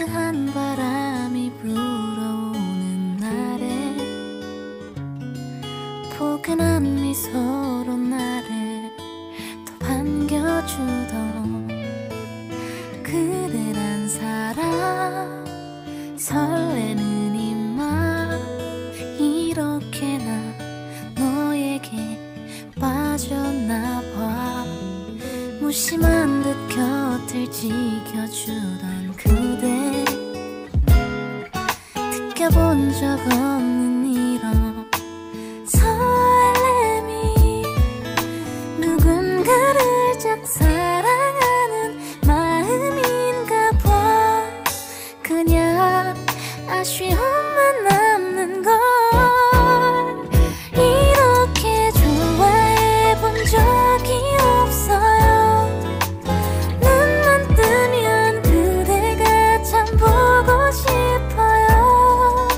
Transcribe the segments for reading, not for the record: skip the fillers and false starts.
따스한 바람이 불어오는 날에 포근한 미소로 나를 또 반겨주던 그대란 사람, 설레는 이맘 이렇게나 너에게 빠졌나봐. 무심한 듯 곁을 지켜주던 그대, 느껴본 적 없는 이런 설렘이, 누군가를 짝 사랑하는 마음인가 봐. 그냥 아쉬움만 남는 걸. 이렇게 좋아해본 적이 없어요. 눈만 뜨면 그대가 참 보고 싶어요.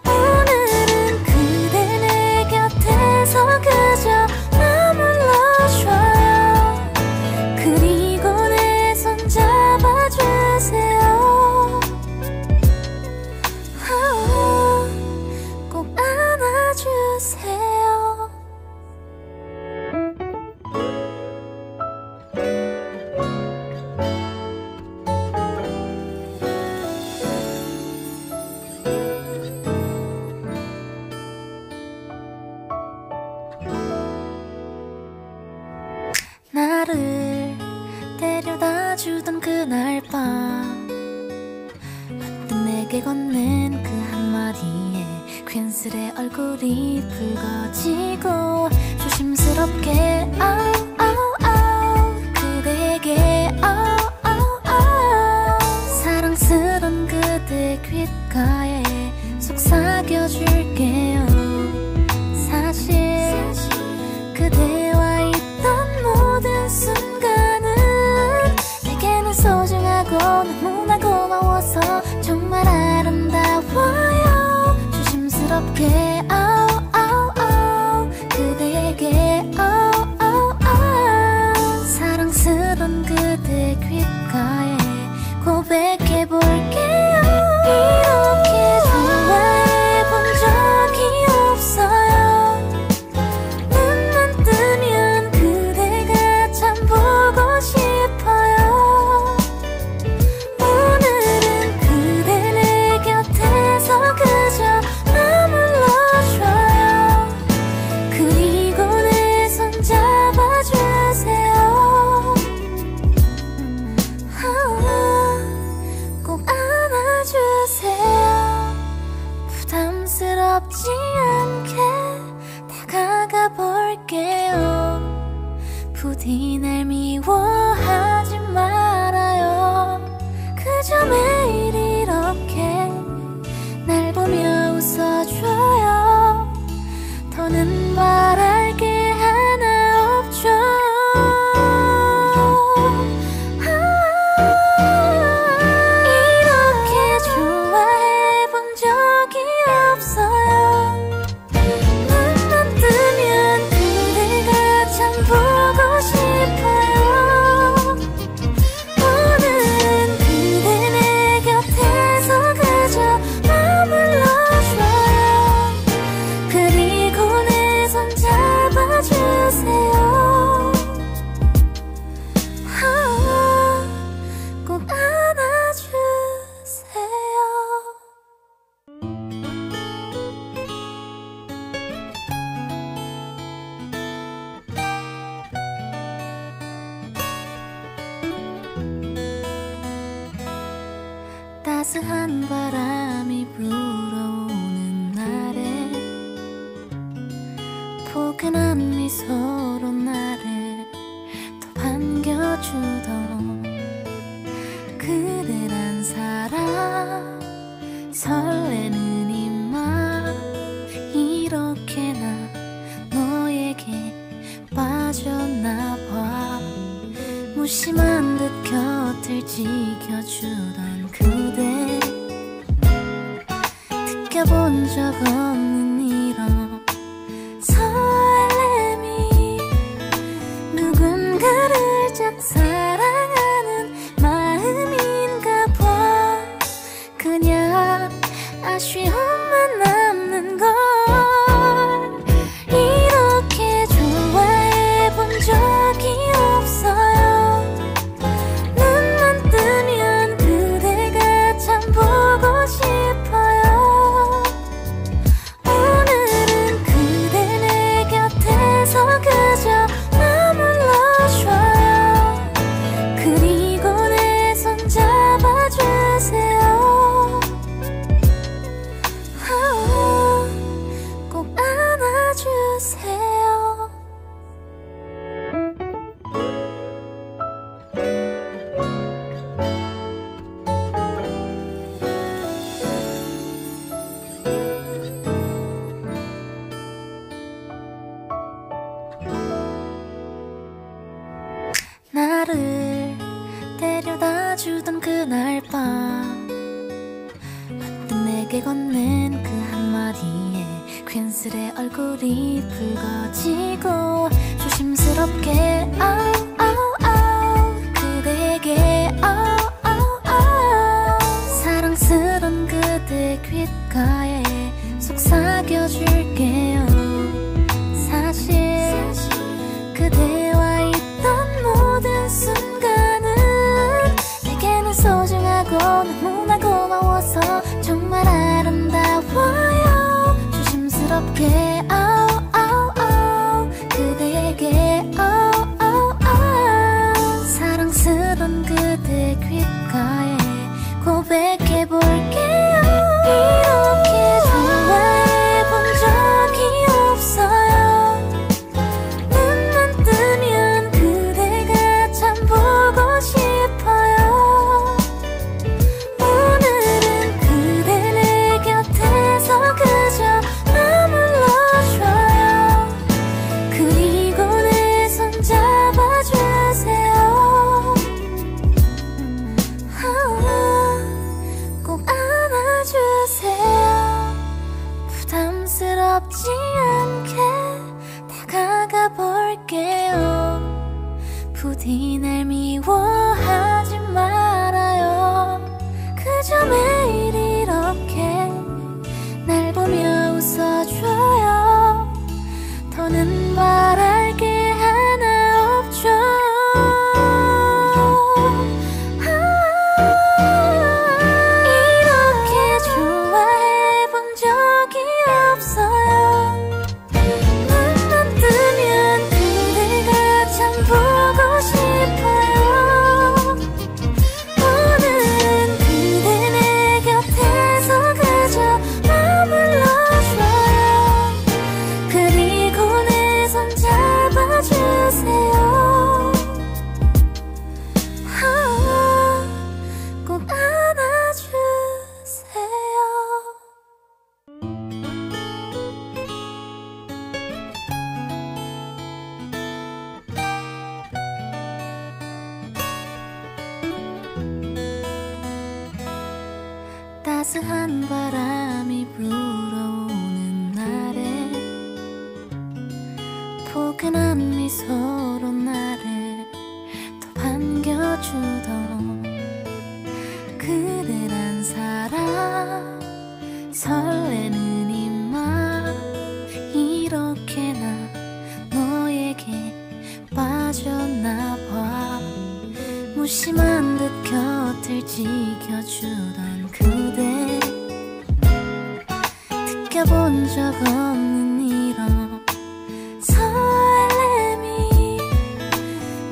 오늘은 그대 내 곁에서 그저 머물러줘요. 그리고 내 손 잡아주세요. 꼭 안아주세요. 나를 데려다주던 그날 밤, 문득 내게 건넨 그 한마디에 괜스레 얼굴이 붉어지고 조심스럽게 그대에게 사랑스런 그대 귓가에 속삭여줄게요. 사실 그대와 있던 모든 순간은 내게는 소중하고 너무나 고마워서 정말 아름다워요. 조심스럽게 그대에게 사랑스런 그대 귓가에 고백해볼게요. 이렇게 좋아해본 적이 없어요. 눈만 뜨면 그대가 참 보고 싶어요. 오늘은 그대 내 곁에서 그저 머물러줘요. 그리고 내 손 잡아주세요. 꼭 안아주세요. 부담스럽지 않게 다가가 볼게요. 부디 날 미워하지 말아요. 그저 매일 이렇게 날 보며 웃어줘요. 더는 말할 게 하나 없죠. 이렇게 좋아해본 적이 없어요. 눈만 뜨면 그대가 참 보고 싶어요. 오늘은 그대 내 곁에서 그저 머물러줘요. 그리고 내 손 잡아주세요. 꼭 안아주세요. 따스한 바람이 불어오는 날에 포근한 미소로 나를 또 반겨주던 그대란 사람, 설레는 이맘 이렇게나 너에게 빠졌나봐. 무심한 듯 곁을 지켜주던 그대, 느껴본 적 없는 이런 설렘이, 누군가를 짝 사랑하는 마음인가 봐. 그냥 아쉬움만 남는 걸. 이렇게 좋아해 본 적이 없어요. 눈만 뜨면 그대가 참 보고 싶어요. 오늘은 그대 내 곁에서 그저 머물러줘요. 그리고 내 손 잡아주세요. 꼭 안아주세요. 나를 데려다주던 그날 밤 문득 내게 건넨 그 한마디에 괜스레 얼굴이 붉어지고 조심스럽게 그대에게 사랑스런 그대 귓가에 속삭여줄게요. 사실 그대와 있던 모든 순간은 내게는 소중하고 너무나 고마워서 정말 아름다워요. 조심스럽게 그대에게 사랑스런 그대 귓가에 고백해볼게요. 이렇게 좋아해 본 적이 없어요. 눈만 뜨면 그대가 참 보고 싶어요. 오늘은 그대 내 곁에서 그저 머물러줘요. 그리고 내 손 잡아주세요. 꼭 안아주세요. 부담스럽지 않게 다가가 볼게요. 부디 날 미워하지 말아요. 그저 매일 이렇게 날 보며 웃어줘요. 더는 바랄 게 하나 없죠. 이렇게 좋아해 본 적이 없어요. 눈만 뜨면 그대가 참 보고 싶어요. 오늘은 그대 내 곁에서 그저 머물러줘요. 그리고 내 손 잡아주세요. 꼭 안아주세요. 따스한 바람이 불어오는 날에 포근한 미소로 나를 또 반겨주던 그대란 사람, 설레는 이 맘, 이렇게나 너에게 빠졌나봐. 무심한 듯 곁을 지켜주던 그대, 느껴본 적 없는 이런 설렘이,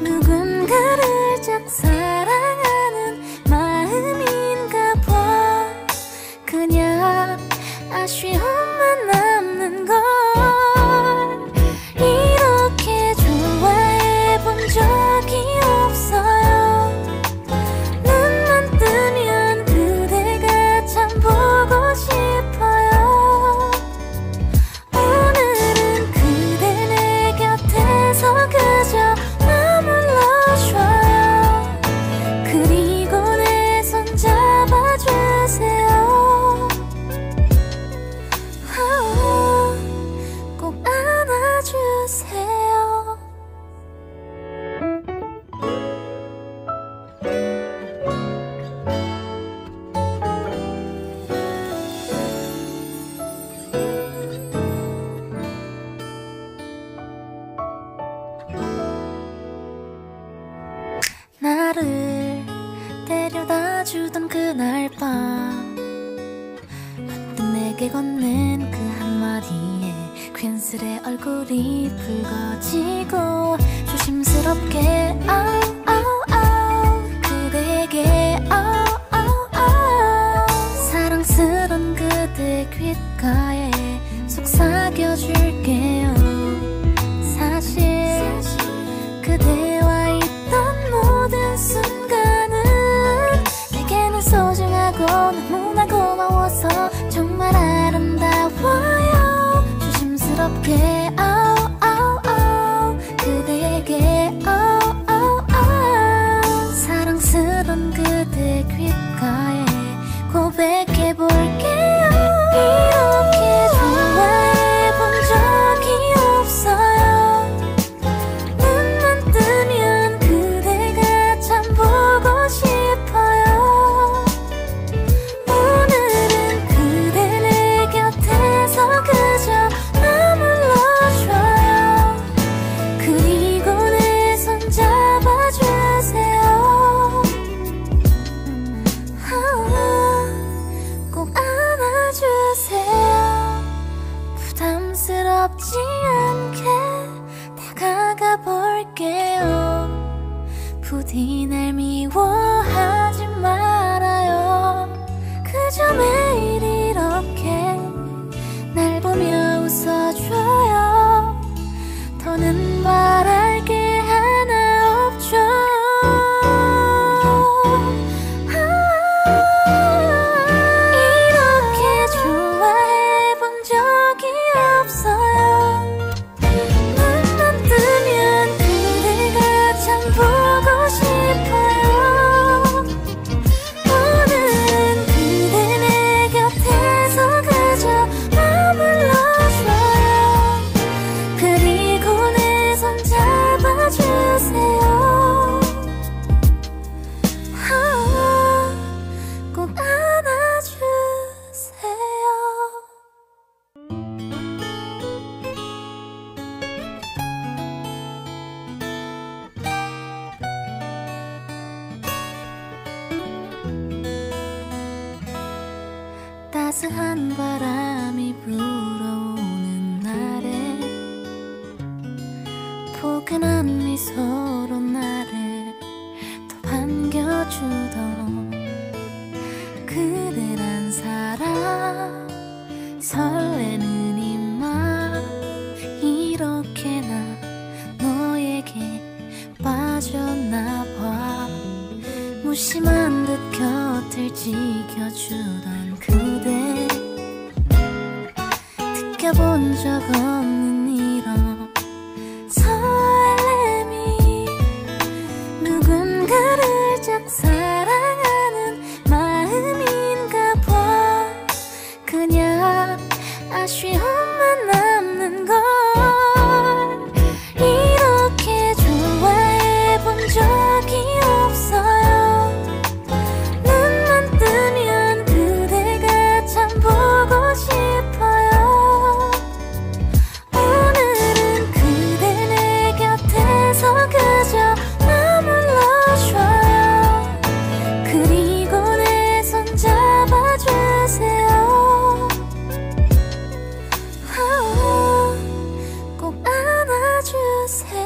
누군가를 짝 사랑하는 마음인가 봐. 그냥 아쉬움만 남는 걸. 이렇게 좋아해 본 적이 없어요. 눈만 뜨면 그대가 참 보고 싶어요. 오늘은 그대 내 곁에서 그저 머물러줘요. 그리고 내 손 잡아주세요. 내게 건넨 그 한마디에 괜스레 얼굴이 붉어지고 조심스럽게 그대에게 사랑스런 그대 귓가에 속삭여줄게요. 사실 그대와 있던 모든 순간은 내게는 소중하고 너무나 고마워서 정말 아름다워요. 조심스럽게 그대에게 사랑스런 그대 귓가에 고백해볼게요. 이렇게 좋아해본 적이 없어요. 눈만 뜨면 그대가 참 보고 싶어요. 오늘은 그대 내 곁에서 그저 머물러줘요. 그리고 내 손 잡아주세요. 꼭 안아주세요. 부담스럽지 않게 다가가 볼게요. 부디 날 미워하지 말아요. 그저 매일 이렇게 날 보며 웃어줘요. 더는 바랄 게 하나 없죠. 이렇게 좋아해본 적이 없어요. 눈만 뜨면 그대가 참 보고 싶어요. 오늘은 그대 내 곁에서 그저 머물러줘요. 그리고 내 손 잡아주세요. 꼭 안아주세요. 따스한 바람이 불어오는 날에 포근한 미소로 나를 더 반겨주던 그대란 사람, 설레는 이 맘, 이렇게나 너에게 빠졌나봐. 무심한 듯 곁을 지켜주던 그대, 느껴본 적 없는 이런 설렘이 누군가를 짝 사랑하는 마음인가 봐. 그냥 아쉬움만 남는 걸. 이렇게 좋아해본 적이 없어요. 눈만 뜨면 그대가 참 보고 싶어요. 오늘은 그대 내 곁에서 그저 머물러줘요. 그리고 내 손 잡아주세요. 꼭 안아주세요.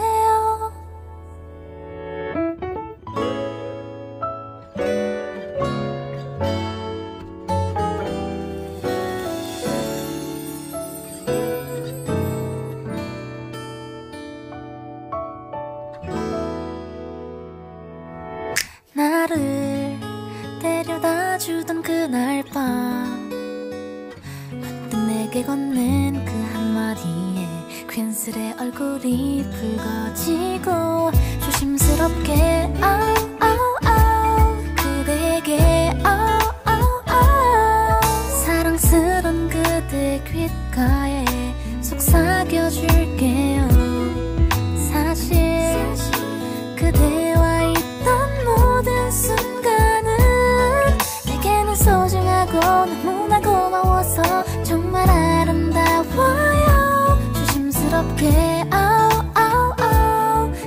나를 데려다주던 그날 밤, 문득 내게 건넨 그 한마디에 괜스레 얼굴이 붉어지고 조심스럽게 그대에게 사랑스런 그대 귓가에 속삭여줄게요. 사실 그대와 있던 모든 순간은 내게는 소중하고 너무나 고마워서 정말 아름다워요. 조심스럽게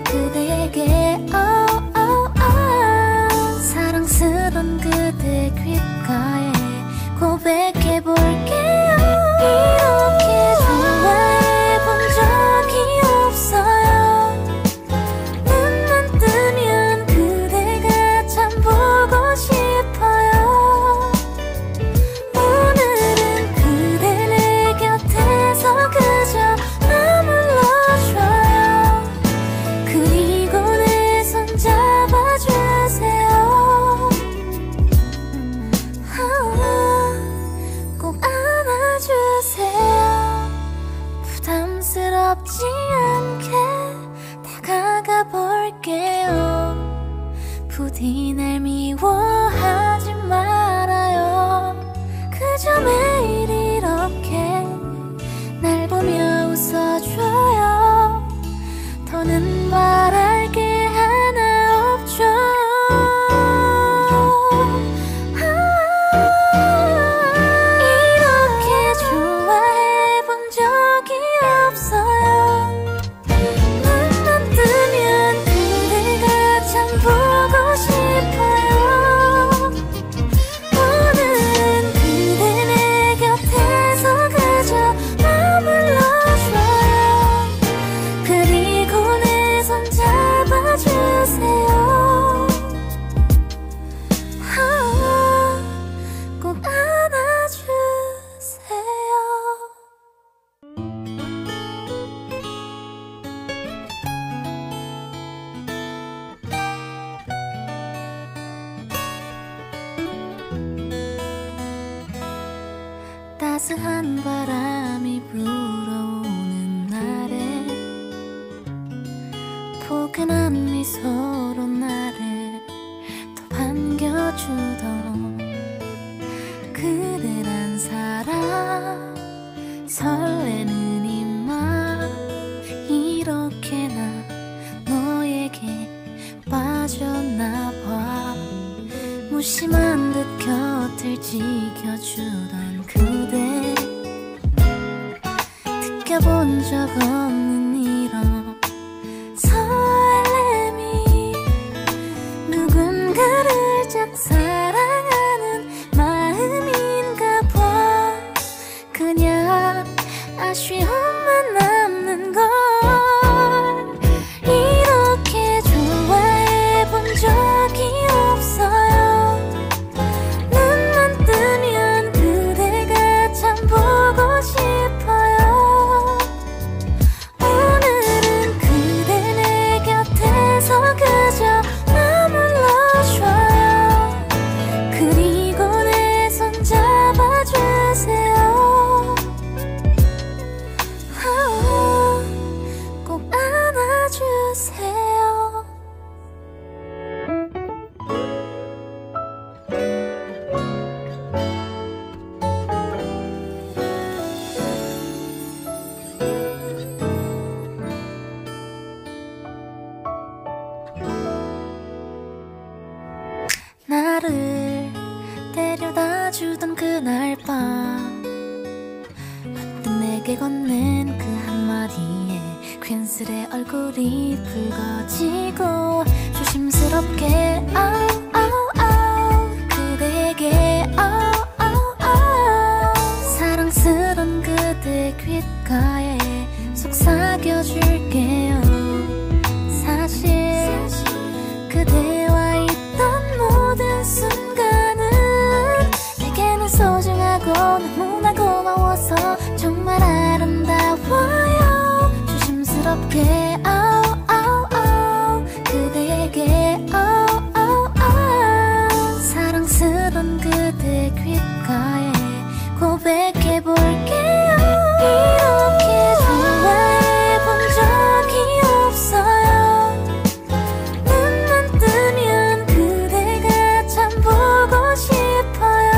그대에게 사랑스런 그대 귓가에 고백해볼게요. 주세요. 부담스럽지 않게 다가가 볼게요. 부디 날 미워하지 말아요. 그저 매일 이렇게 날 보며 웃어줘요. 더는 말할 게 하나 없죠. 이렇게 좋아해 본 적이 없어요. 눈만 뜨면 그대가 참 보고 싶어요. 오늘은 그대 내 곁에서 그저 머물러줘요. 그리고 내 손 잡아주세요. 꼭 안아주세요. 따스한 바람이 불어오는 날에 포근한 미소로 나를 또 반겨주던 그대란 사람, 설레는 이 맘, 이렇게나 너에게 빠졌나봐. 무심한 듯 곁을 지켜주던 그대, 느껴본 적 없는 이런 설렘이 누군가를 짝 사랑하는 마음인가 봐. 그냥 아쉬움만 남는 걸. 이렇게 좋아해 본 적이 없어요. 눈만 뜨면 그대가 참 보고 싶어요. 오늘은 그대 내 곁에서 그저 머물러줘요. 그리고 내 손 잡아주세요. 꼭 안아주세요. 나를 데려다주던 그날 밤, 문득 내게 건넨 그 한마디에 괜스레 얼굴이 붉어지고 조심스럽게 그대에게 사랑스런 그대 귓가에 속삭여줄게요. 사실 그대와 있던 모든 순간은 내게는 소중하고 너무나 고마워서 정말 아름다워요. 조심스럽게 그대에게 사랑스런 그대 귓가에 고백해볼게요. 이렇게 좋아해 본 적이 없어요. 눈만 뜨면 그대가 참 보고 싶어요.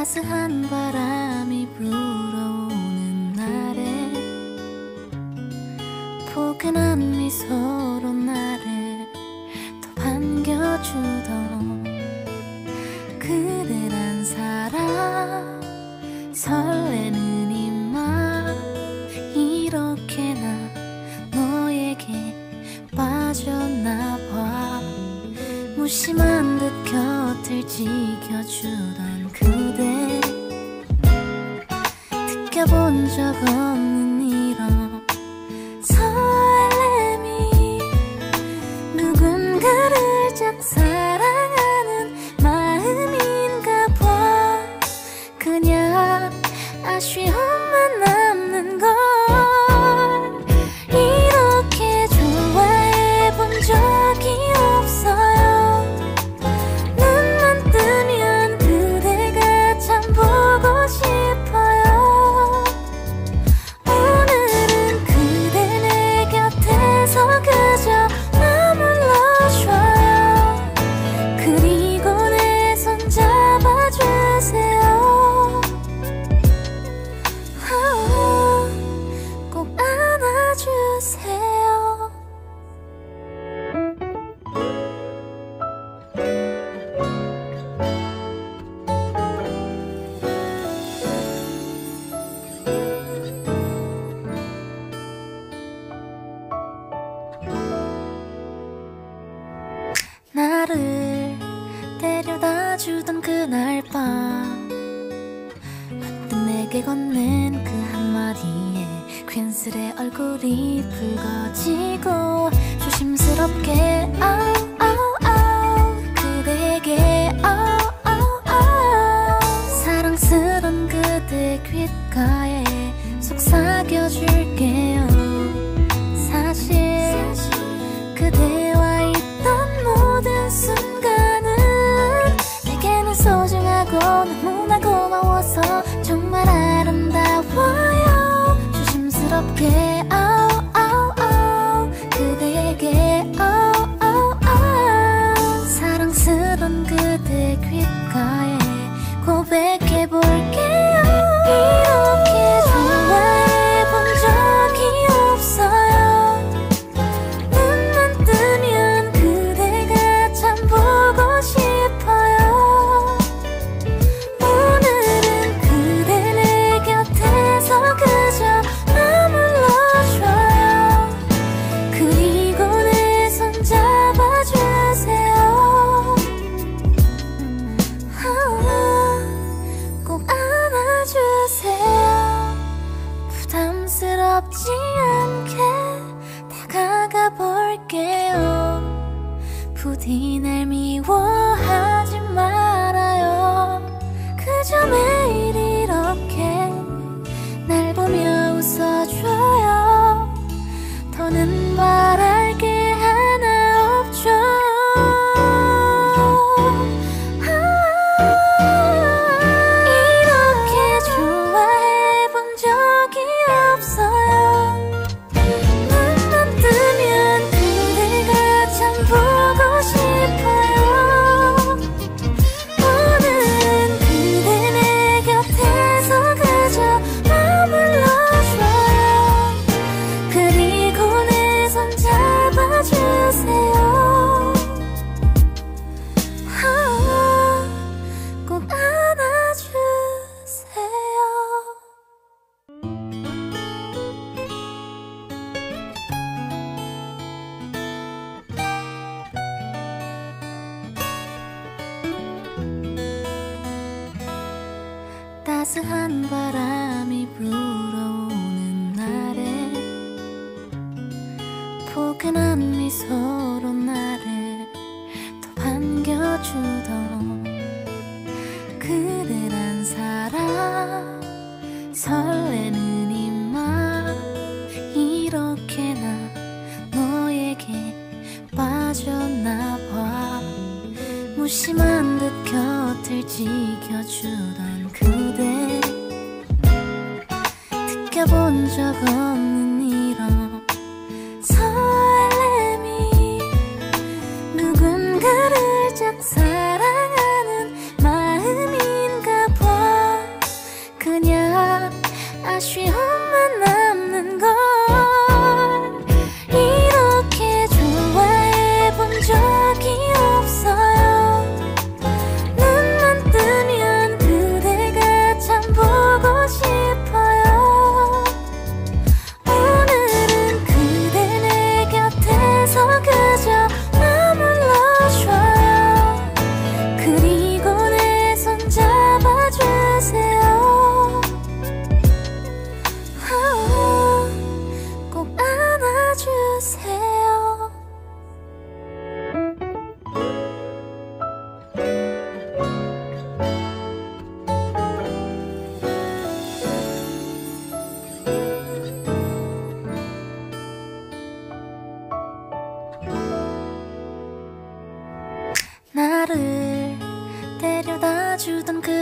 따스한 바람이 불어오는 날에 포근한 미소로 나를 또 반겨주던 그대란 사람 설레는 이맘 이렇게나 너에게 빠졌나봐. 무심한 듯 곁을 지켜주던 그대 느껴본 적 없는 이런 설렘이 누군가를 짝사랑하는 마음인가 봐. 그냥 아쉬움만 남는 걸 이렇게 좋아해 본 적이 없어요. 눈만 뜨면 그대가 참 보고 싶어요. 오늘은 그대 내 곁에서 그저 머물러줘요. 그리고 내 손 잡아주세요. 꼭 안아주세요. 나를 데려다주던 그날 밤 문득 내게 건넨 그 한마디에 괜스레 얼굴이 붉어지고 조심스럽게 그대에게 사랑스런 그대 귓가에 속삭여줄게요. 사실 그대와 있던 모든 순간은 내게는 소중하고 너무나 고마워서 정말 아름다워요. 조심스럽게 그대에게 사랑스런 그대 귓가에 고백해볼게요. 이렇게 좋아해 본 적이 없어요. 눈만 뜨면 그대가 참 보고 싶어요. 오늘은 그대 내 곁에서 그저 머물러줘요. 그리고 내 손 잡아주세요. 꼭 안아주세요. 부담스럽지 않게 다가가 볼게요. 부디 날 미워하지 말아요. 그저 매일 이렇게 날 보며 웃어줘요. 더는 바랄 게 하나 없죠. 이렇게 좋아해 본 적이 없어요. 눈만 뜨면 그대가 참 보고 싶어요. 오늘은 그대 내 곁에서 그저 머물러줘요. 그리고 내 손 잡아주세요. 꼭 안아주세요. 따스한 바람이 불어오는 날에 포근한 미소로 나를 또 반겨주던 그대란 사람 설레는 이맘 이렇게나 너에게 빠졌나봐. 무심한 듯 곁을 지켜주던 그대 느껴본 적 없는 이런 설렘이 누군가를 짝사랑하는 마음인가 봐.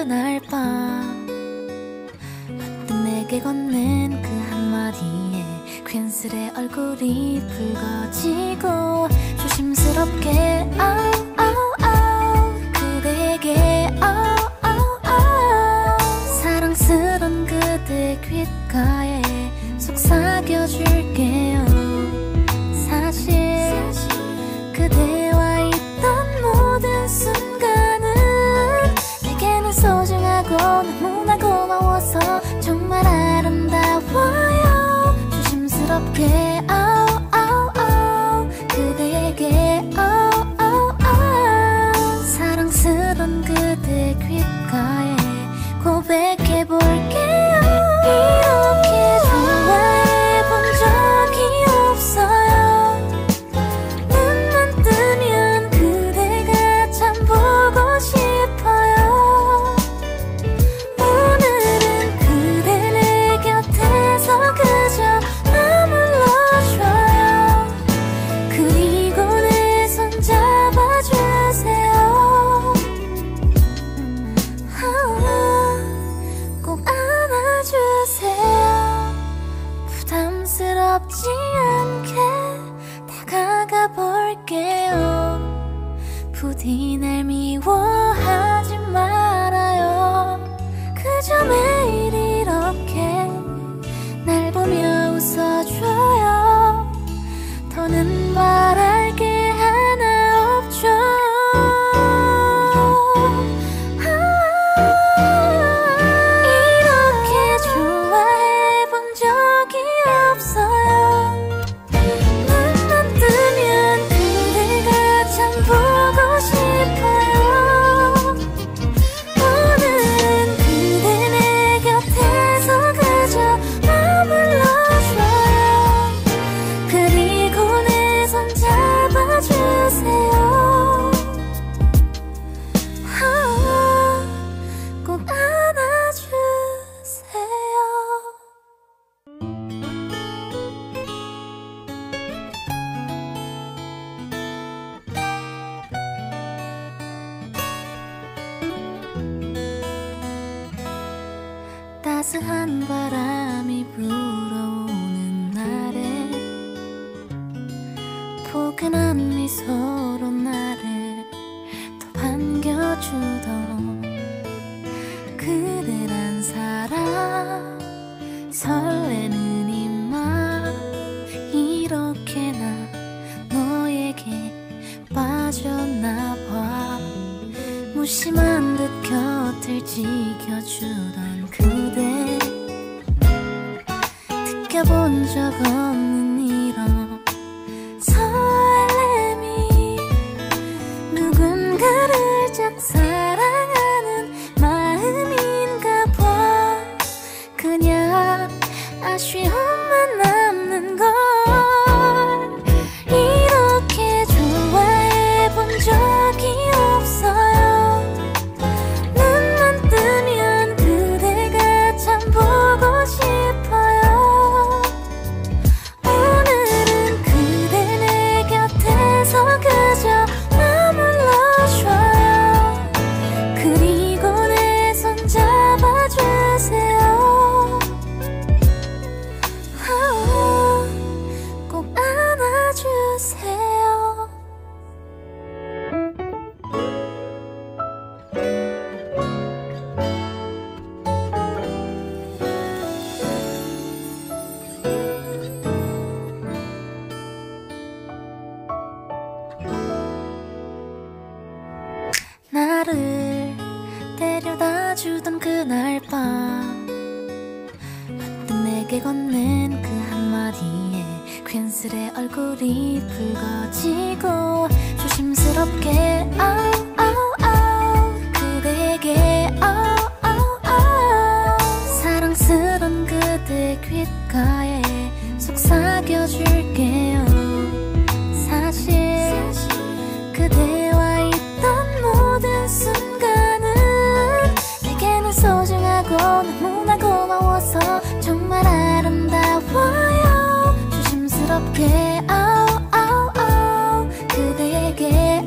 그날 밤 문득 내게 건넨 그 한마디에 괜스레 얼굴이 붉어지고 조심스럽게 그대에게 사랑스런 그대 귓가에 속삭여줄게요. 사실 그대와 있던 모든 순간은 내게는 소중하고 너무나 고마워서 정말 아름다워요. 조심스럽게 그대에게 사랑스런 그대 귓가에 고백해볼게요. 이렇게 좋아해본 적이 없어요. 눈만 뜨면 그대가 참 보고 싶어요. 오늘은 그대 내 곁에서 그저 머물러줘요. 그리고 내 손 잡아주세요. 꼭 안아주세요. 부담스럽지 않게 다가가 볼게요. 부디 날 미워하지 말아요. 그저 매일 이렇게 날 보며 웃어줘요. 더는 말할 게 하나 없죠. 이렇게 좋아해본 적이 없어요. 눈만 뜨면 그대가 참 보고 싶어요. 오늘은 그대 내 곁에서 그저 머물러줘요. 그리고 내 손 잡아주세요. 꼭 안아주세요. 따스한 바람이 불어오는 날에 포근한 미소로 나를 또 반겨주던 그대란 사람, 설레는 이 맘, 이렇게나 너에게 빠졌나봐. 무심한 듯 곁을 지켜주던 그대, 느껴본 적 없는 이런 설렘이 누군가를 짝 사랑하는 마음인가 봐. 그냥 아쉬움만 남는 걸. 이렇게 좋아해본 적이 없어요. 눈만 뜨면 그대가 참 보고 싶어요. 오늘은 그대 내 곁에서 그저 머물러줘요. 그리고 내 손 잡아주세요. 꼭 안아주세요. 나를 데려다주던 그날 밤 문득 내게 건넨 그 한마디에 괜스레 얼굴이 붉어지고 조심스럽게 그대에게 사랑스런 그대 귓가에 속삭여줄게요. 사실 그대와 있던 모든 순간은 내게는 소중하고 너무나 고마워서 정말 아름다워요. 조심스럽게 그대에게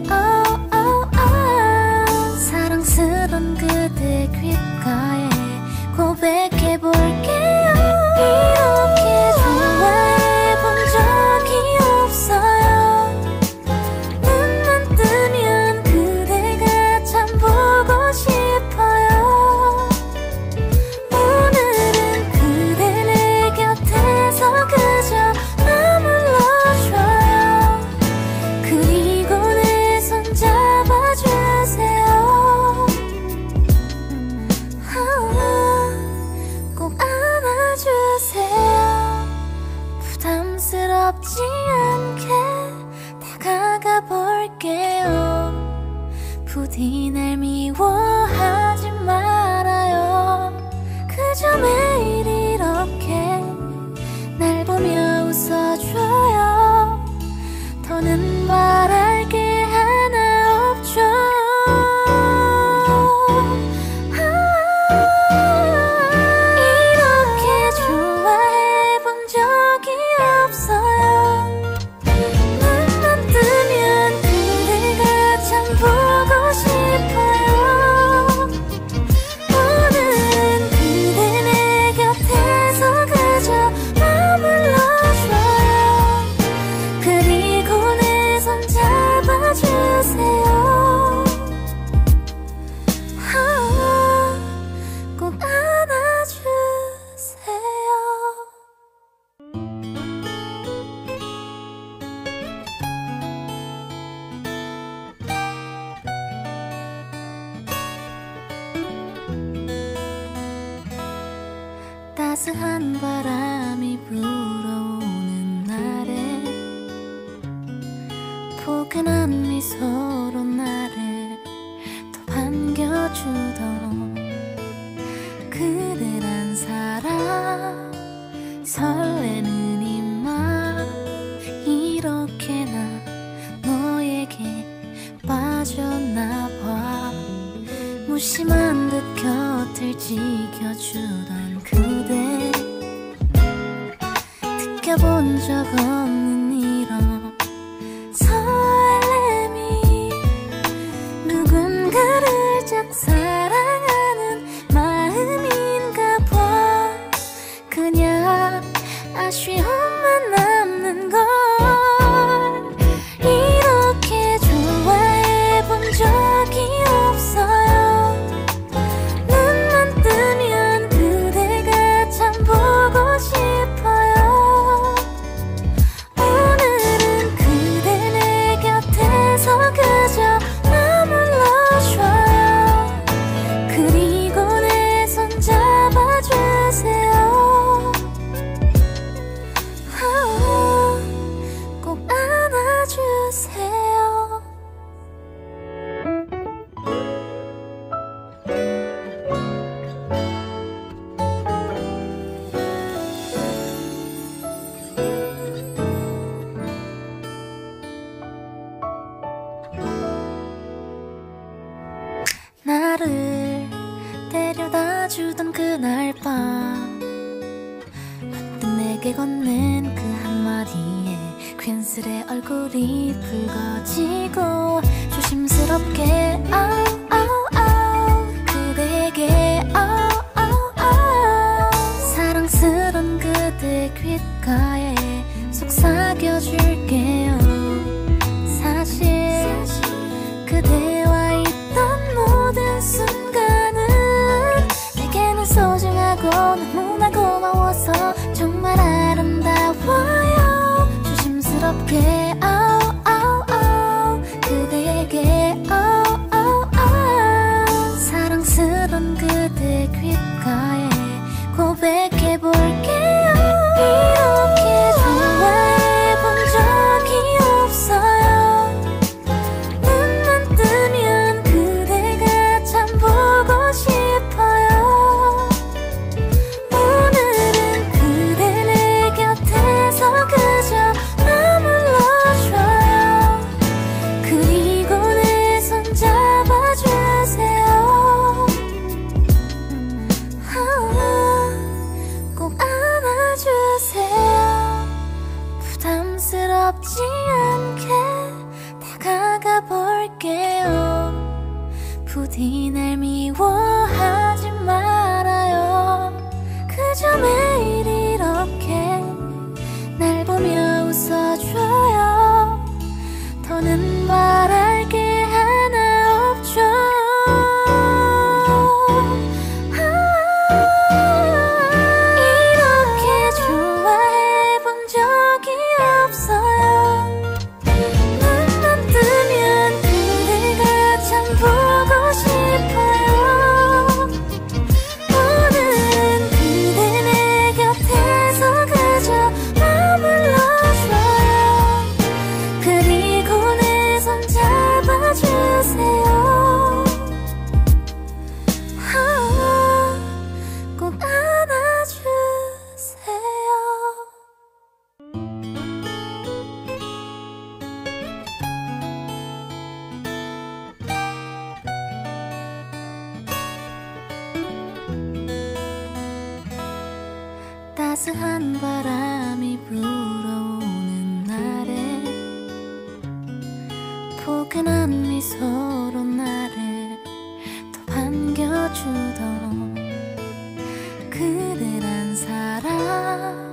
따스한 바람이 불어오는 날에 포근한 미소로 나를 또 반겨주던 그대란 사람 설레는 이맘 이렇게나 너에게 빠졌나봐. 무심한 듯 곁을 지켜주던 그대 느껴본 적 없는 이런 설렘이 누군가를 짝사랑하는 마음인가 봐. 그냥 아쉬움만 남는 걸 이렇게 좋아해본 적이 없어요. 눈만 뜨면 그대가 참 보고 싶어요. 오늘은 그대 내 곁에서 그저 머물러줘요. 그리고 내 손 잡아주세요. 꼭 안아주세요. 나를 데려다주던 그날 밤 문득 내게 건넨 그 한마디에 괜스레 얼굴이 붉어지고 조심스럽게 그대에게 사랑스런 그대 귓가에 속삭여줄게요. 사실 그대와 있던 모든 순간은 내게는 소중하고 너무나 고마워서 정말 아름다워요. 조심스럽게 그대에게 사랑스런 그대 귓가에 고백해볼게요. 이렇게 좋아해본 적이 없어요. 눈만 뜨면 그대가 참 보고 싶어요. 오늘은 그대 내 곁에서 그저 머물러줘요. 그리고 내 손 잡아주세요. 꼭 안아주세요. 부담스럽지 않게 다가가 볼게요. 부디 날 미워하지 말아요. 그저 매일 이렇게 날 보며 웃어줘요. 더는 바랄 게 하나 없죠. 이렇게 좋아해본 적이 없어요. 눈만 뜨면 그대가 참 보고 싶어요. 오늘은 그대 내 곁에서 그저 머물러줘요. 그리고 내 손 잡아주세요. 꼭 안아주세요. 따스한 바람이 불어오는 날에 포근한 미소로 나를 또 반겨주던 그대란 사람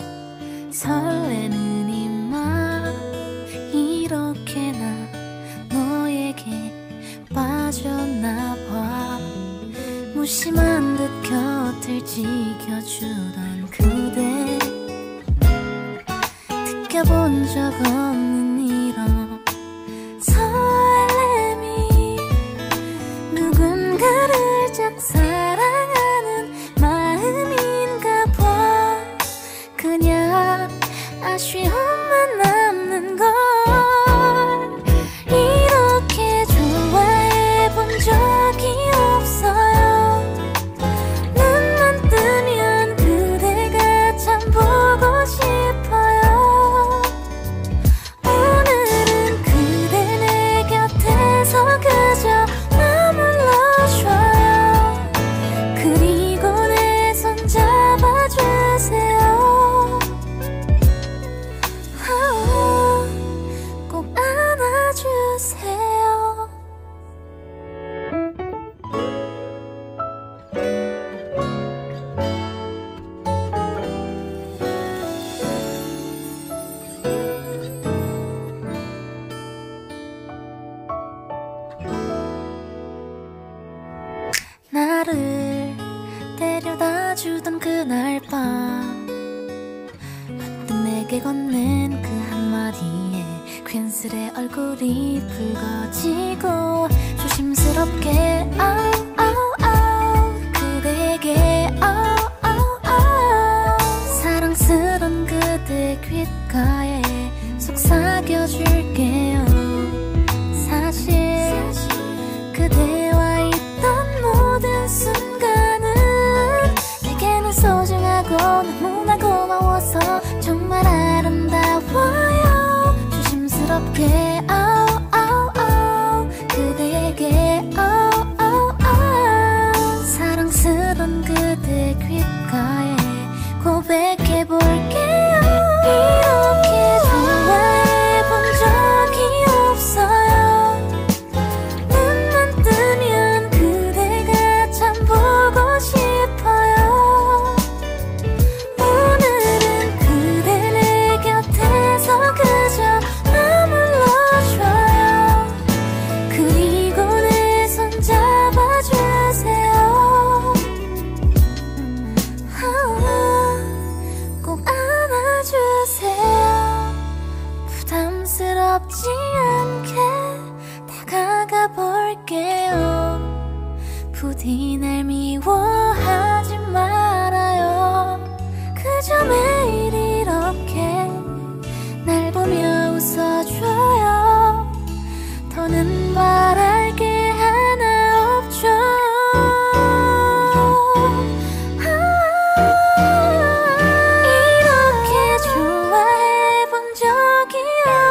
설레는 이맘 이렇게나 너에게 빠졌나봐. 무심한 듯 곁을 지켜주던 그대 느껴본 적 없는 이런 설렘이 누군가를 짝사랑하는 마음인가 봐. 데려다주던 그날 밤 문득 내게 건넨 그 한마디에 괜스레 얼굴이 붉어지고 조심스럽게 그대에게 사랑스런 그대 귓가에 속삭여줄게요. 사실 그대와 있던 모든 순간은 내게는 소중하고 너무나 고마워서 정말 아름다워요. 조심스럽게 그대에게 사랑스런 그대 귓가에 고백해볼게요. 이렇게 좋아해본 적이 없어요. 눈만 뜨면 그대가 참 보고 싶어요. 오늘은 그대 내 곁에서 그저 머물러줘요. 그리고 내 손 잡아주세요. 꼭 안아주세요. 부담스럽지 않게 다가가 볼게요. 부디 날 미워하지 말아요. 그저 매일 이렇게 날 보며 웃어줘요. 더는 바랄 게 하나 없죠. 이렇게 좋아해본 적이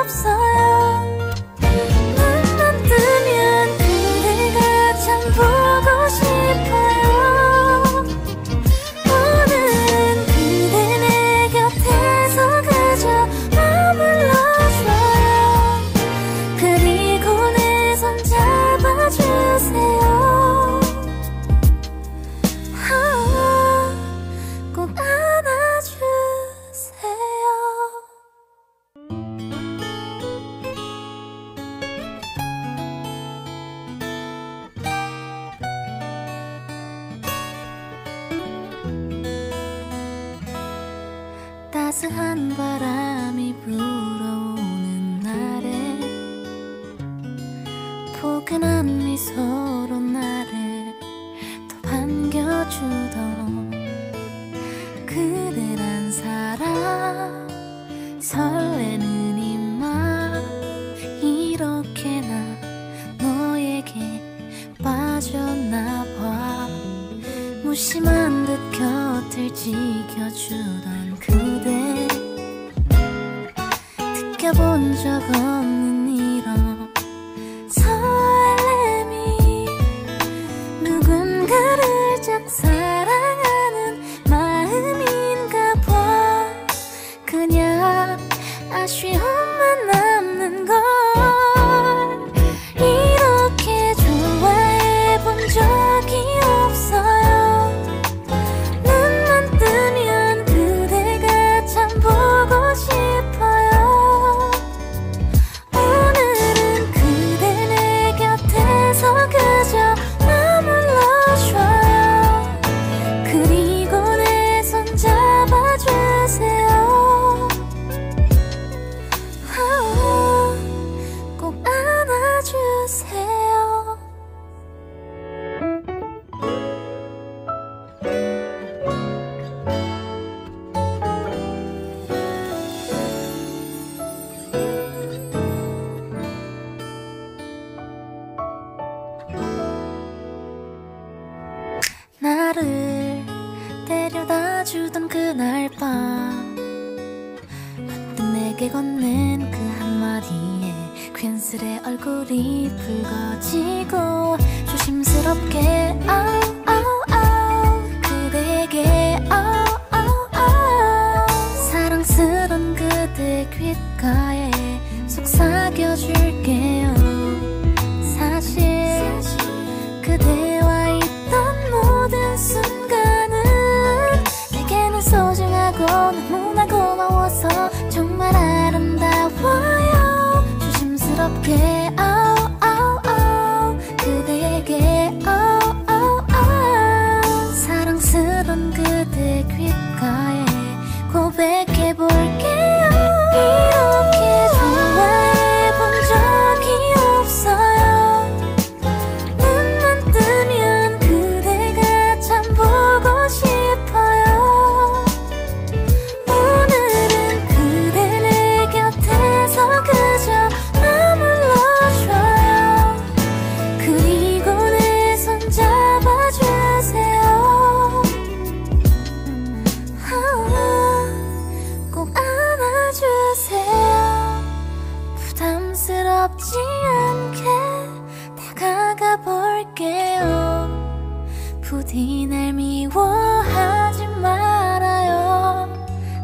없어요. 눈만 뜨면 그대가 참 보고 싶어요. 오늘은 그대 내 곁에서 그저 머물러줘요. 그리고 내 손 잡아주세요. 꼭 안아주세요. 따스한 바람이 불어오는 날에 포근한 미소로 나를 또 반겨주던 그대란 사람 설레는 이 맘 이렇게나 너에게 빠졌나봐. 무심한 듯 곁을 지켜주던 그대 느껴본 적 없는 이런 설렘이 누군가를 짝 사랑하는 마음인가 봐. 그냥 아쉬움만 남는 걸. 이렇게 좋아해본 적이 없어요. 눈만 뜨면 그대가 참 보고 싶어요. 오늘은 그대 내 곁에서 그저 머물러줘요. 그리고 내 손 잡아주세요. 꼭 안아주세요. 나를 데려다주던 그날 밤 문득 내게 건넨 그 한마디에 괜스레 얼굴이 붉어지고 조심스럽게 그대에게 사랑스런 그대 귓가에 속삭여줄게요. 사실 그대와 있던 모든 순간은 내게는 소중하고 너무나 고마워서 정말 아름다워요. 조심스럽게 그대에게 쓰던 그대 귓가에 고백해볼게요. 이렇게 좋아해본 적이 없어요. 눈만 뜨면 그대가 참 보고 싶어요. 오늘은 그대 내 곁에서 그저 머물러줘요. 그리고 내 손 잡아주세요. 꼭 안아주세요. 부담스럽지 않게 다가가 볼게요. 부디 날 미워하지 말아요.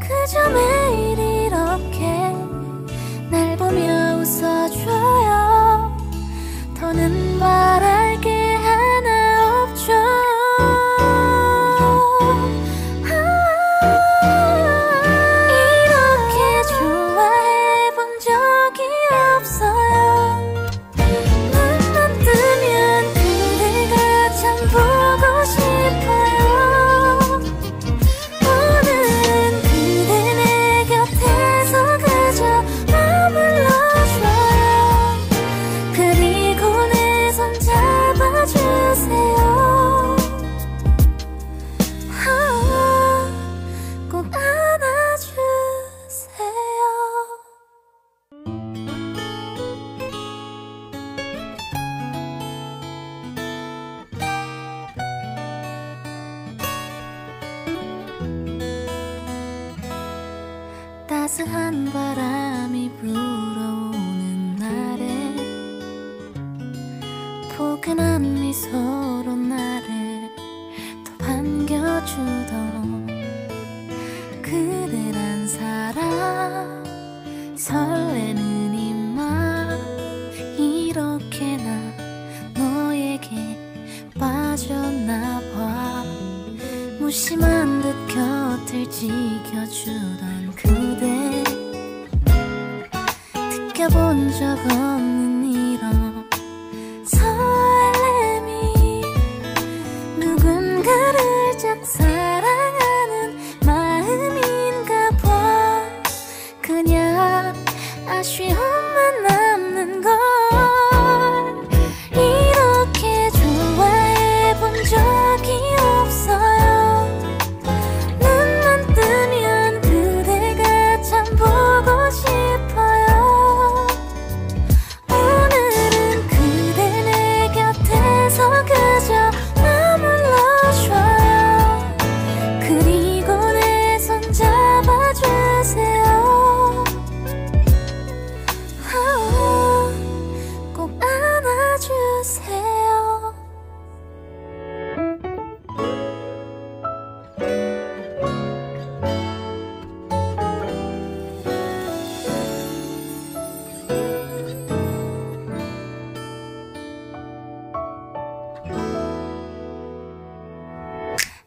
그저 매일 이렇게 날 보며 웃어줘요. 더는 말할 게 하나 없죠. 이렇게 좋아해본 적이 없어요. 눈만 뜨면 그대가 참 보고 싶어요. 오늘은 그대 내 곁에서 그저 머물러줘요. 그리고 내 손 잡아주세요. 꼭 안아주세요. 따스한 바람이 불어오는 날에 포근한 미소로 나를 또 반겨주던 그대란 사람, 설레는 이 맘, 이렇게나 너에게 빠졌나봐. 무심한 듯 곁을 지켜주던 그대, 느껴본 적 없는 이런 설렘이 누군가를 짝 사랑하는 마음인가 봐. 그냥 아쉬움만 남는 걸. 이렇게 좋아해본 적이 없어요. 눈만 뜨면 그대가 참 보고 싶어요. 오늘은 그대 내 곁에서 그저 머물러줘요. 그리고 내 손 잡아주세요. 꼭 안아주세요.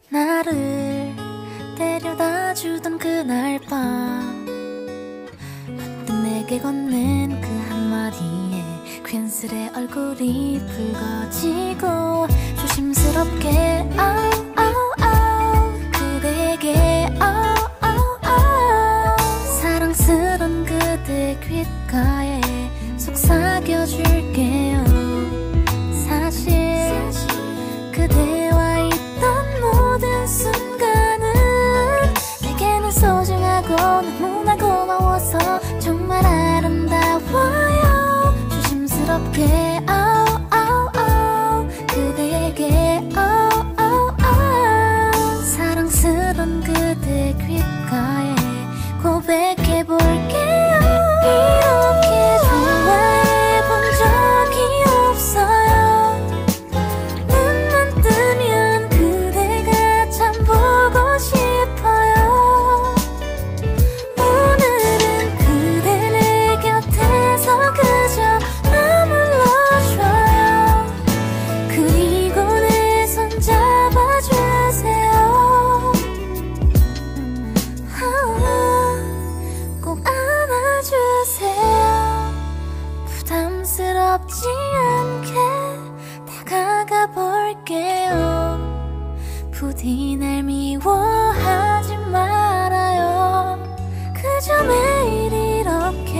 나를 데려다주던 그날 밤, 문득 내게 건넨 그 한마디에 괜스레 얼굴이 붉어지고 조심스럽게 그대에게 사랑스런 그대 귓가에 속삭여줄게요. 사실 그대와 있던 모든 순간은 내게는 소중하고 너무나 고마워서 정말 아름다워요. 조심스럽게 그대에게 부디 날 미워하지 말아요. 그저 매일 이렇게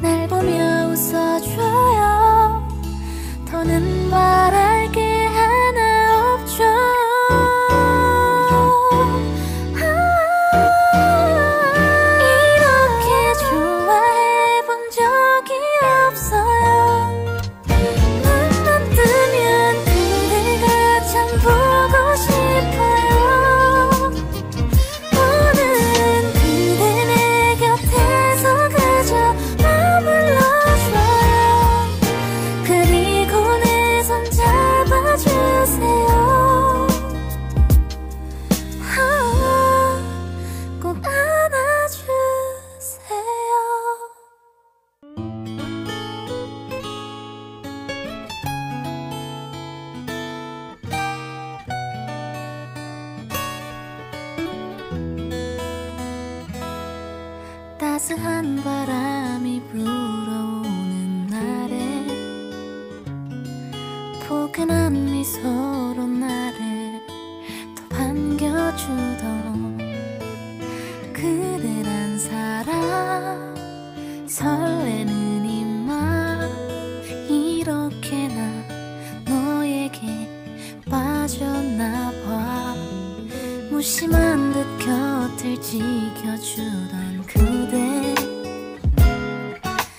날 보며 웃어줘요. 더는 말할 게 하나 없죠. 이렇게 좋아해 본 적이 없어요. 눈만 뜨면 그대가 참 보고 싶어요. 오늘은 그대 내 곁에서 그저 머물러줘요. 그리고 내 손 잡아주세요. 꼭 안아주세요. 따스한 바람이 불어오는 날에 포근한 미소로 나를 더 반겨주던 그대란 사람, 설레는 이 맘, 이렇게나 너에게 빠졌나봐. 무심한 듯 곁을 지켜주던 그대,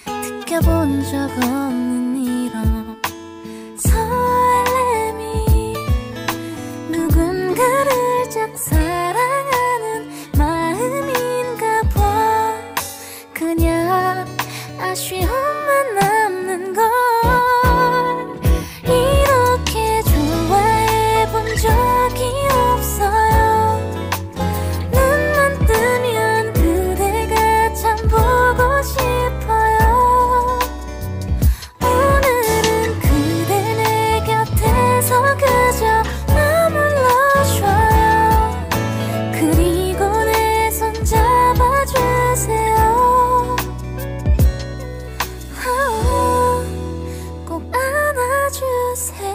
느껴본 적 없는 이런 설렘이 누군가를 짝 사랑하는 마음인가 봐. 그냥 아쉬움만 남는 걸. 이렇게 좋아해 본 적이 없어요. 눈만 뜨면 그대가 참 보고 싶어요. 오늘은 그대 내 곁에서 그저 머물러줘요. 그리고 내 손 잡아주세요. 꼭 안아주세요.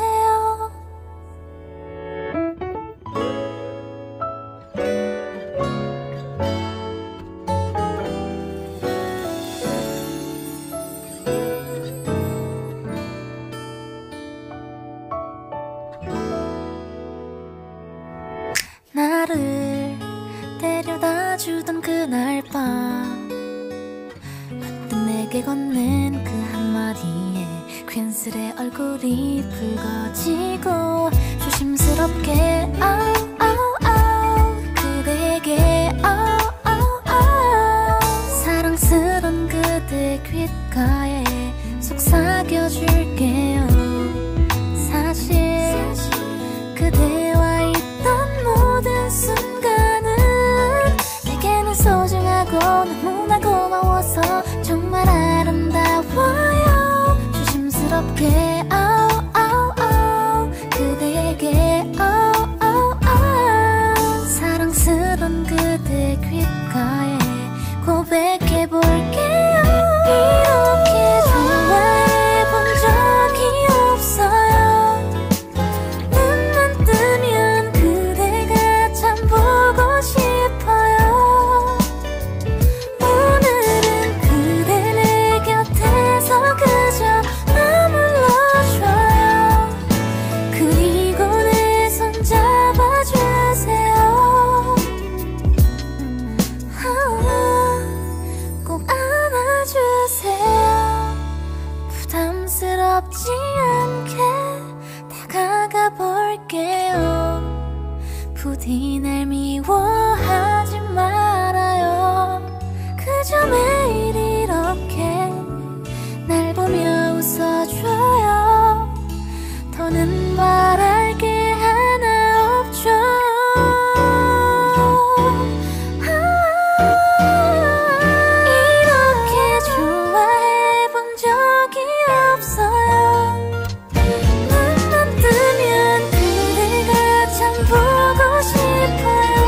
나를 데려다주던 그날 밤, 문득 내게 건넨 그 한마디에 괜스레 얼굴이 붉어지고 조심스럽게 그대에게 사랑스런 그대 귓가에 속삭여줄게요. 사실 그대와 있던 모든 순간은 내게는 소중하고 너무나 고마워서 정말 아름다워요. 조심스럽게 그대에게 사랑스런 그대 귓가에 고백해볼게요. 이렇게 좋아해 본 적이 없어요. 눈만 뜨면 그대가 참 보고 싶어요. 오늘은 그대 내 곁에서 그저 머물러줘요. 그리고 내 손 잡아주세요. 꼭 안아주세요. 부담스럽지 않게 다가가 볼게요. 부디 날 미워하지 말아요. 그저 매일 이렇게 날 보며 웃어줘요. 더는 말할 게 하나 없죠. 이렇게 좋아해 본 적이 없어요. 눈만 뜨면 그대가 참 보고 싶어요.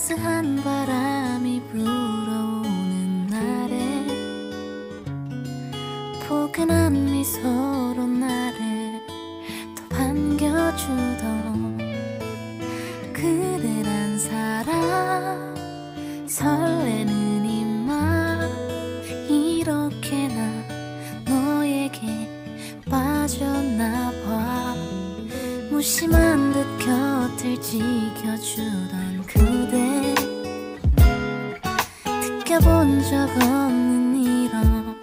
따스한 바람이 불어오는 날에 포근한 미소로 나를 또 반겨주던 그대란 사람 설레는 이맘 이렇게나 너에게 빠졌나봐. 무심한 듯 곁을 지켜주던 그대 느껴본 적 없는 이런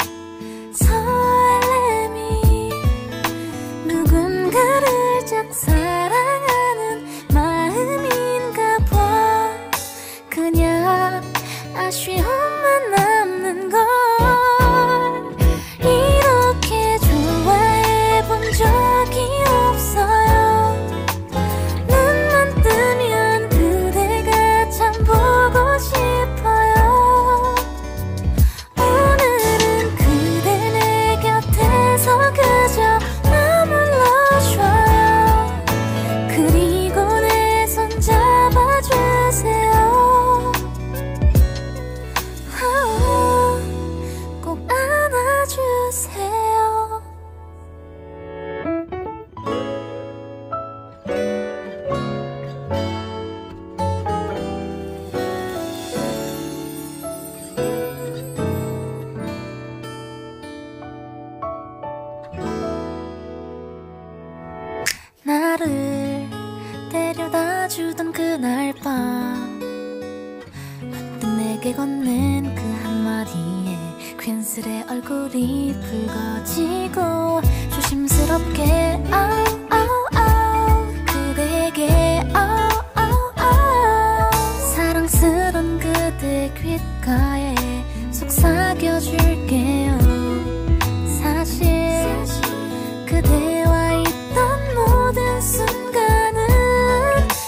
설렘이 누군가를 짝 사랑하는 마음인가 봐. 그냥 아쉬움만 남는 걸 이렇게 좋아해본 적이 없어요. 눈만 뜨면 그대가 참 보고 싶어요. 오늘은 그대 내 곁에서 그저 머물러줘요. 그리고 내 손 잡아주세요. 꼭 안아주세요. 나를 데려다주던 그날 밤 문득 내게 건넨 그 한마디에 괜스레 얼굴이 붉어지고 조심스럽게 그대에게 사랑스런 그대 귓가에 속삭여줄게요. 사실 그대와 있던 모든 순간은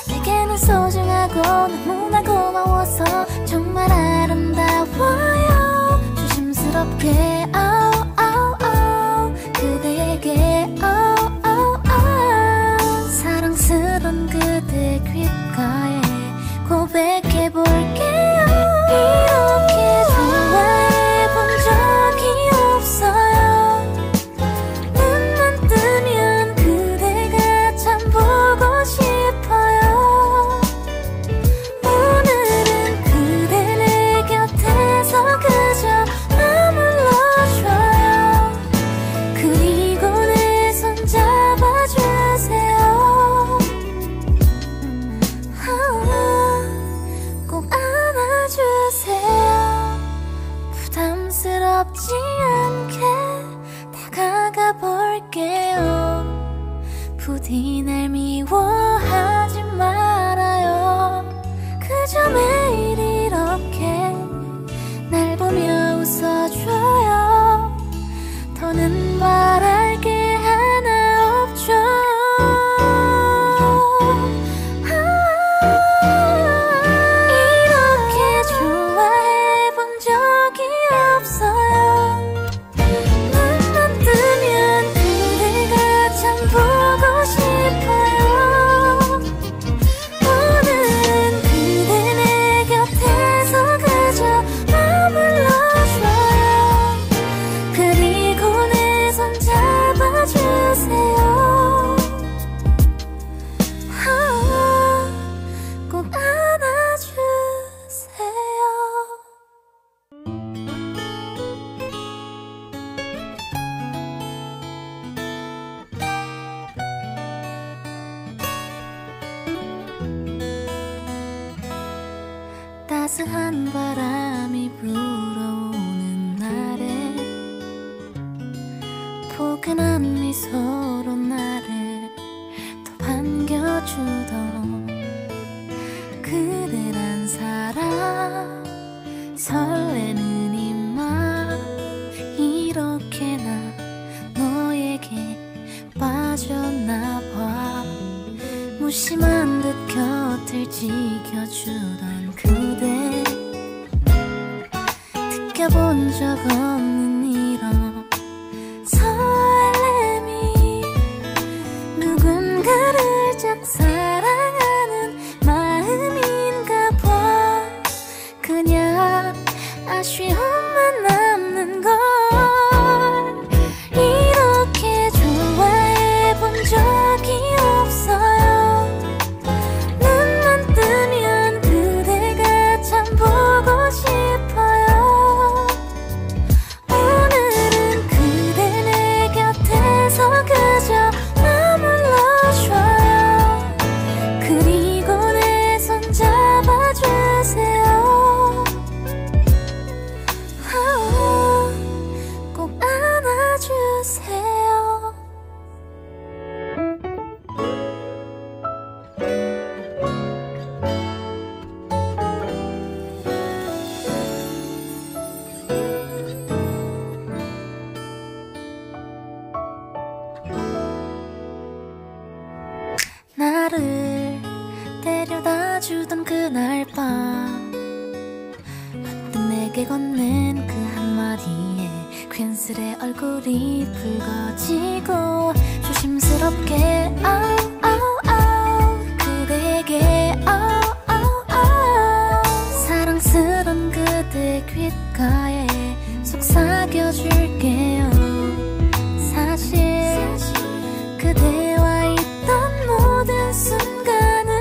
내게는 소중하고 너무나 고마워서 정말 아름다워요. 조심스럽게 그대에게 사랑스런 그대 귓가에 고백해볼게요. 이렇게 좋아해본 적이 없어요. 눈만 뜨면 그대가 참 보고 싶어요. 오늘은 그대 내 곁에서 그저 머물러줘요. 그리고 내 손 잡아주세요. 꼭 안아주세요. 부담스럽지 않게 다가가 볼게요. 부디 날 미워하지 말아요. 그저 매일 이렇게 날 보며 웃어줘요. 더는 말할 게 하나 없죠. 이렇게 좋아해본 적이 없어요. 눈만 뜨면 그대가 참 보고 싶어요. 오늘은 그대 내 곁에서 그저 머물러줘요. 그리고 내 손 잡아주세요. 꼭 안아주세요. 따스한 바람이 불어오는 날에 포근한 미소로 나를 또 반겨주던 그대란 사람 설레는 이맘 이렇게나 너에게 빠졌나봐. 무심한 듯 곁을 지켜주던 그대 느껴본 적 없는 이런 설렘이 누군가를 짝 사랑하는 마음인가 봐. 건넨 그 한마디에 괜스레 얼굴이 붉어지고 조심스럽게 그대에게 사랑스런 그대 귓가에 속삭여줄게요. 사실 그대와 있던 모든 순간은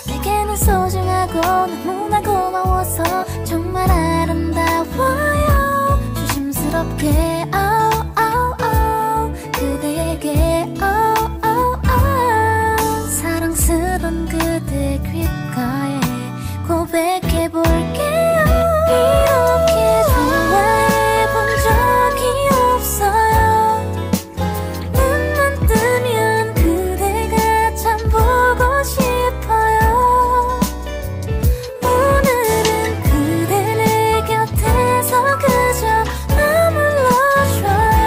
내게는 소중하고 너무나 고마워서 정말 아름다워요. 조심스럽게 그대에게 사랑스런 그대 귓가에 고백해볼게요. 이렇게 좋아해본 적이 없어요. 눈만 뜨면 그대가 참 보고 싶어요. 오늘은 그대 내 곁에서 그저 머물러줘요.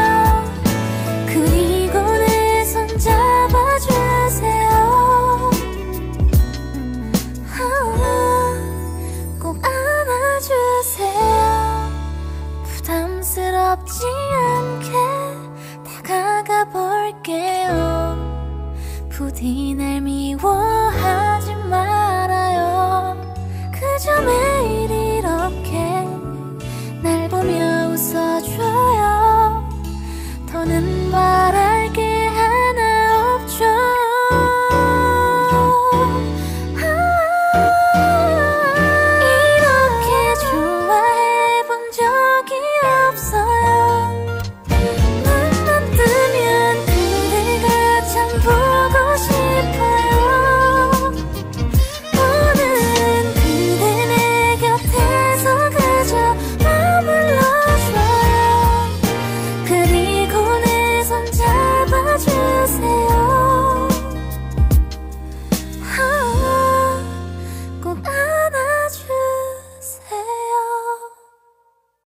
그리고 내 손 잡아주세요. 꼭 안아주세요. 부담스럽지 않게 다가가 볼게요. 부디 날 미워